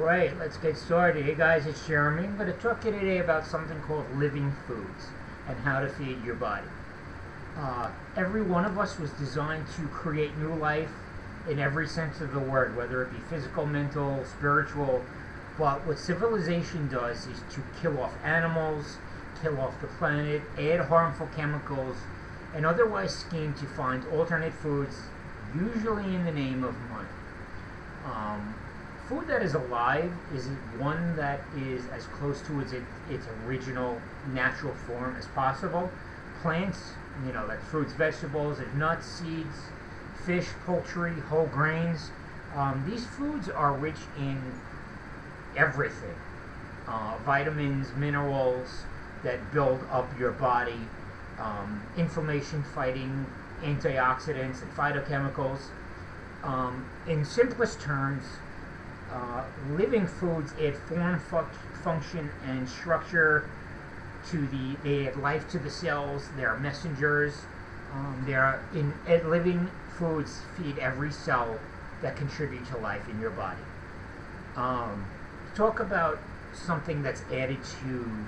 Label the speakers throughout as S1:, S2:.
S1: Alright, let's get started. Hey guys, it's Jeremy. I'm going to talk to you today about something called living foods and how to feed your body. Every one of us was designed to create new life in every sense of the word, whether it be physical, mental, spiritual. But what civilization does is to kill off animals, kill off the planet, add harmful chemicals, and otherwise scheme to find alternate foods, usually in the name of money. Food that is alive is one that is as close to its original natural form as possible. Plants, like fruits, vegetables, there's nuts, seeds, fish, poultry, whole grains. These foods are rich in everything. Vitamins, minerals that build up your body, inflammation fighting, antioxidants, and phytochemicals. In simplest terms, living foods add form, function, and structure to they add life to the cells. They're messengers. Living foods feed every cell that contribute to life in your body. Talk about something that's added to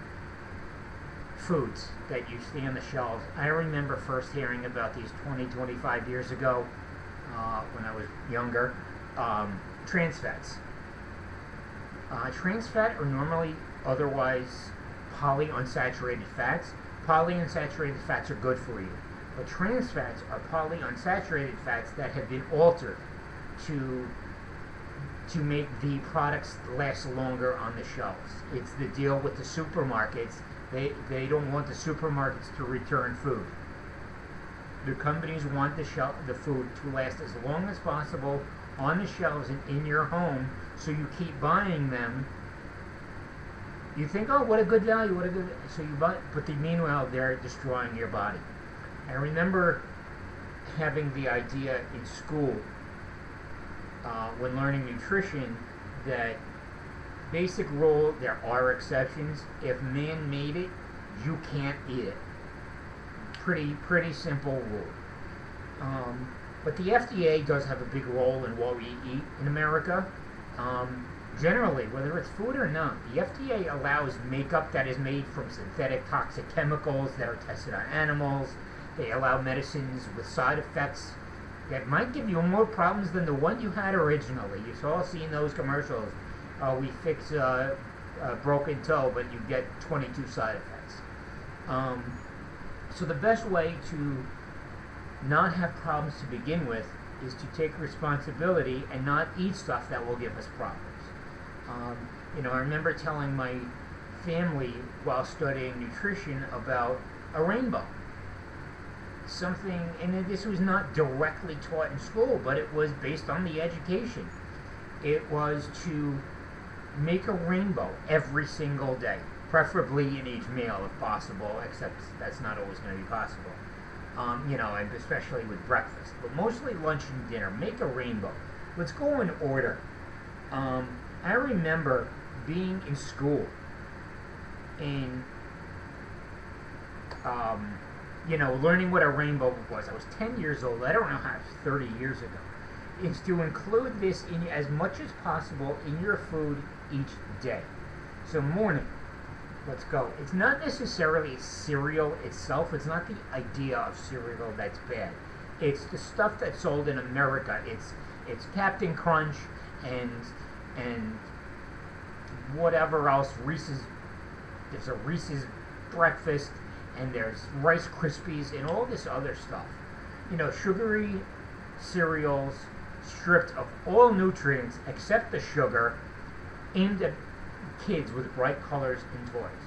S1: foods that you see on the shelves. I remember first hearing about these 25 years ago when I was younger. Trans fats. Trans fat are normally otherwise polyunsaturated fats. Polyunsaturated fats are good for you, but trans fats are polyunsaturated fats that have been altered to make the products last longer on the shelves. It's the deal with the supermarkets. They don't want the supermarkets to return food. The companies want the food to last as long as possible on the shelves and in your home, so you keep buying them. You think, oh, what a good value, so you buy, but meanwhile they're destroying your body. I remember having the idea in school when learning nutrition that basic rule, there are exceptions. If man made it, you can't eat it. Pretty simple rule. But the FDA does have a big role in what we eat in America. Generally, whether it's food or not, the FDA allows makeup that is made from synthetic toxic chemicals that are tested on animals. They allow medicines with side effects that might give you more problems than the one you had originally. You've all seen those commercials. We fix a broken toe, but you get 22 side effects. So the best way to not have problems to begin with is to take responsibility and not eat stuff that will give us problems. I remember telling my family while studying nutrition about a rainbow. And this was not directly taught in school, but it was based on the education. It was to make a rainbow every single day, preferably in each meal if possible, except that's not always going to be possible. And especially with breakfast, but mostly lunch and dinner. Make a rainbow. Let's go in order. I remember being in school and learning what a rainbow was. I was 10 years old. I don't know how, 30 years ago. It's to include this in as much as possible in your food each day. So morning, let's go. It's not necessarily cereal itself. It's not the idea of cereal that's bad. It's the stuff that's sold in America. It's Captain Crunch and whatever else. Reese's. There's a Reese's breakfast, and there's Rice Krispies and all this other stuff. Sugary cereals stripped of all nutrients except the sugar, aimed at kids with bright colors and toys.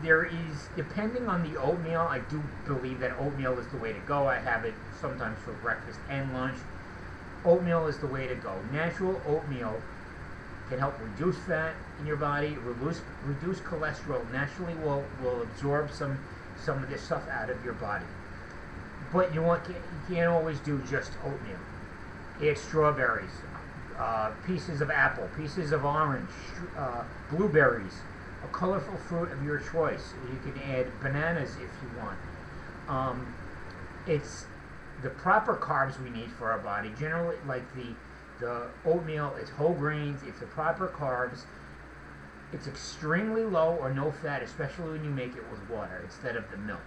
S1: There is, depending on the oatmeal, I do believe that oatmeal is the way to go. I have it sometimes for breakfast and lunch. Oatmeal is the way to go. Natural oatmeal can help reduce fat in your body, reduce cholesterol. Naturally will absorb some of this stuff out of your body. But you can't always do just oatmeal. Add strawberries, pieces of apple, pieces of orange, blueberries, a colorful fruit of your choice. You can add bananas if you want. It's the proper carbs we need for our body. Generally, like The oatmeal is whole grains, it's the proper carbs, it's extremely low or no fat, especially when you make it with water instead of the milk.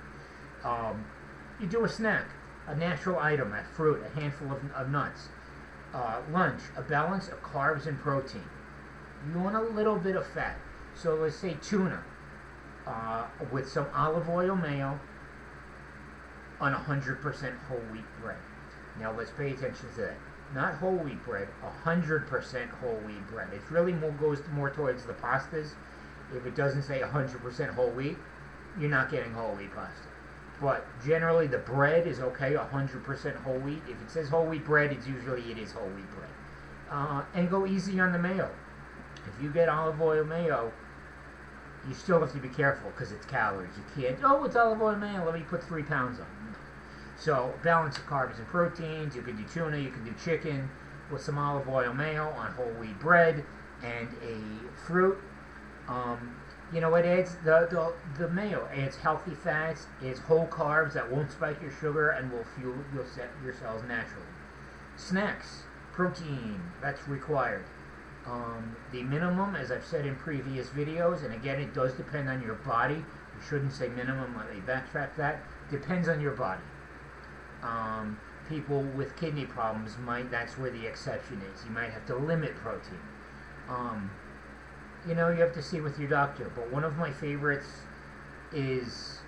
S1: You do a snack, a natural item, a fruit, a handful of nuts. Lunch, a balance of carbs and protein. You want a little bit of fat. So let's say tuna with some olive oil mayo on 100% whole wheat bread. Now let's pay attention to that. Not whole wheat bread, 100% whole wheat bread. It really goes more towards the pastas. If it doesn't say 100% whole wheat, you're not getting whole wheat pasta. But generally the bread is okay, 100% whole wheat. If it says whole wheat bread, it is whole wheat bread. And go easy on the mayo. If you get olive oil mayo, you still have to be careful because it's calories. You can't, oh, it's olive oil mayo, let me put 3 pounds on. No. So balance of carbs and proteins. You can do tuna, you can do chicken with some olive oil mayo on whole wheat bread and a fruit. You know, it adds the mayo adds healthy fats, adds whole carbs that won't spike your sugar and will fuel your cells naturally. Snacks, protein, that's required. The minimum, as I've said in previous videos, and again, it does depend on your body. You shouldn't say minimum, let me backtrack that. Depends on your body. People with kidney problems that's where the exception is. You might have to limit protein. You know, you have to see with your doctor, but one of my favorites is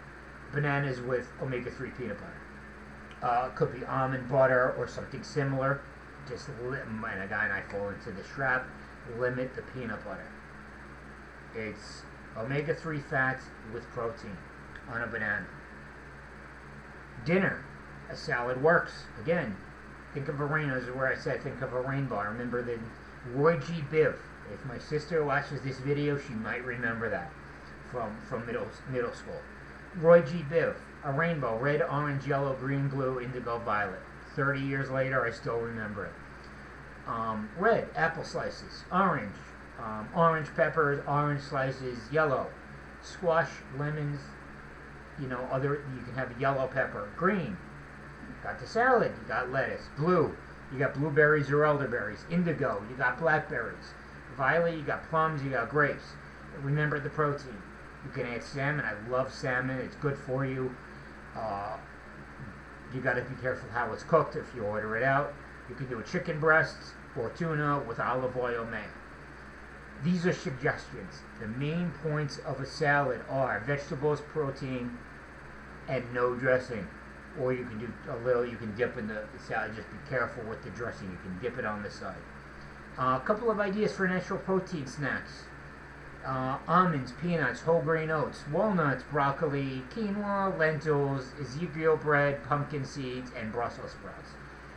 S1: bananas with omega-3 peanut butter. It could be almond butter or something similar. Just and again, I fall into the trap. Limit the peanut butter. It's omega-3 fats with protein on a banana. Dinner, a salad works. Again, think of a rainbow. This is where I said think of a rainbow. I remember the Roy G. Biv. If my sister watches this video, she might remember that from middle school. Roy G. Biv, a rainbow, red, orange, yellow, green, blue, indigo, violet. 30 years later, I still remember it. Red, apple slices. Orange, orange peppers, orange slices. Yellow, squash, lemons. You know, you can have a yellow pepper. Green, got the salad. You got lettuce. Blue, you got blueberries or elderberries. Indigo, you got blackberries. Violet, you got plums. You got grapes. Remember the protein. You can add salmon. I love salmon. It's good for you. You got to be careful how it's cooked if you order it out. You can do a chicken breast or tuna with olive oil mayo. These are suggestions. The main points of a salad are vegetables, protein, and no dressing. Or you can do a little, you can dip in the salad. Just be careful with the dressing. You can dip it on the side. A couple of ideas for natural protein snacks. Almonds, peanuts, whole grain oats, walnuts, broccoli, quinoa, lentils, Ezekiel bread, pumpkin seeds, and Brussels sprouts.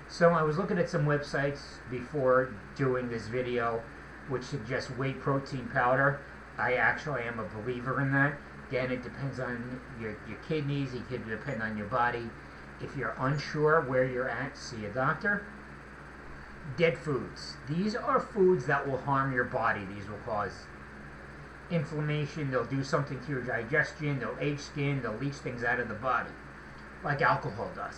S1: So I was looking at some websites before doing this video which suggest whey protein powder. I actually am a believer in that. Again, it depends on your kidneys, it could depend on your body. If you're unsure where you're at, see a doctor. Dead foods. These are foods that will harm your body. These will cause inflammation, they'll do something to your digestion, they'll age skin, they'll leach things out of the body, like alcohol does.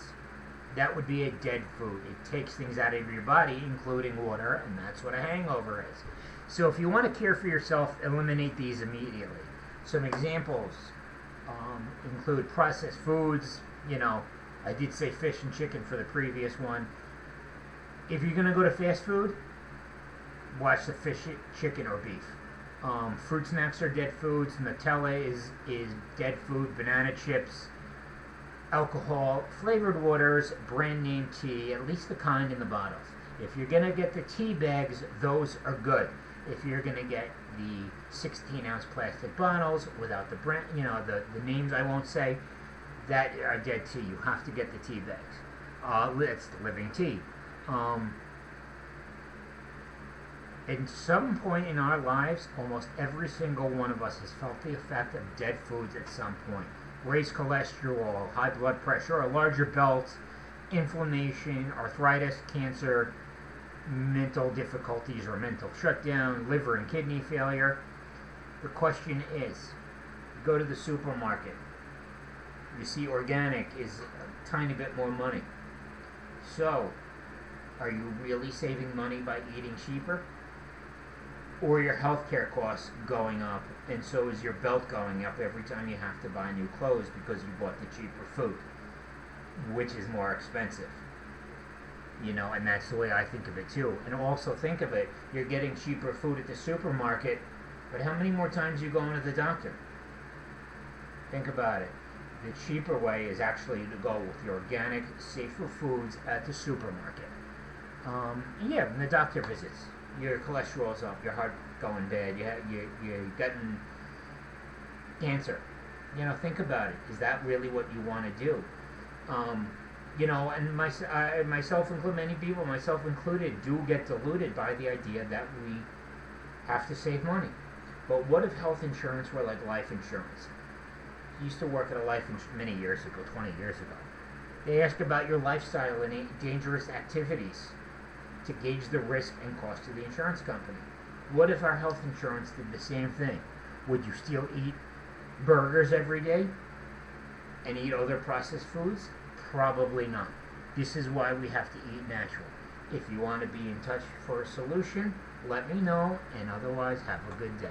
S1: That would be a dead food. It takes things out of your body, including water, and that's what a hangover is. So if you want to care for yourself, eliminate these immediately. Some examples include processed foods. You know, I did say fish and chicken for the previous one. If you're going to go to fast food, watch the fish, chicken, or beef. Fruit snacks are dead foods. Nutella is dead food. Banana chips, alcohol, flavored waters, brand name tea, at least the kind in the bottles. If you're gonna get the tea bags, those are good. If you're gonna get the 16-ounce plastic bottles without the brand, you know, the names I won't say, that are dead tea. You have to get the tea bags. It's the living tea. At some point in our lives, almost every single one of us has felt the effect of dead foods at some point. Raised cholesterol, high blood pressure, a larger belt, inflammation, arthritis, cancer, mental difficulties or mental shutdown, liver and kidney failure. The question is, you go to the supermarket, you see organic is a tiny bit more money. So, Are you really saving money by eating cheaper? Or your healthcare costs going up, and so is your belt going up every time you have to buy new clothes because you bought the cheaper food, which is more expensive. And that's the way I think of it too. And also think of it, you're getting cheaper food at the supermarket, but how many more times are you going to the doctor? Think about it. The cheaper way is actually to go with the organic, safer foods at the supermarket. Yeah, and the doctor visits. Your cholesterol's up, your heart going bad, you're getting cancer. Think about it. Is that really what you want to do? And myself included, many people, myself included, do get deluded by the idea that we have to save money. But what if health insurance were like life insurance? I used to work at a life insurance many years ago, 20 years ago. They ask about your lifestyle and dangerous activities to gauge the risk and cost to the insurance company. What if our health insurance did the same thing? Would you still eat burgers every day and eat other processed foods? Probably not. This is why we have to eat natural. If you want to be in touch for a solution, let me know, and otherwise have a good day.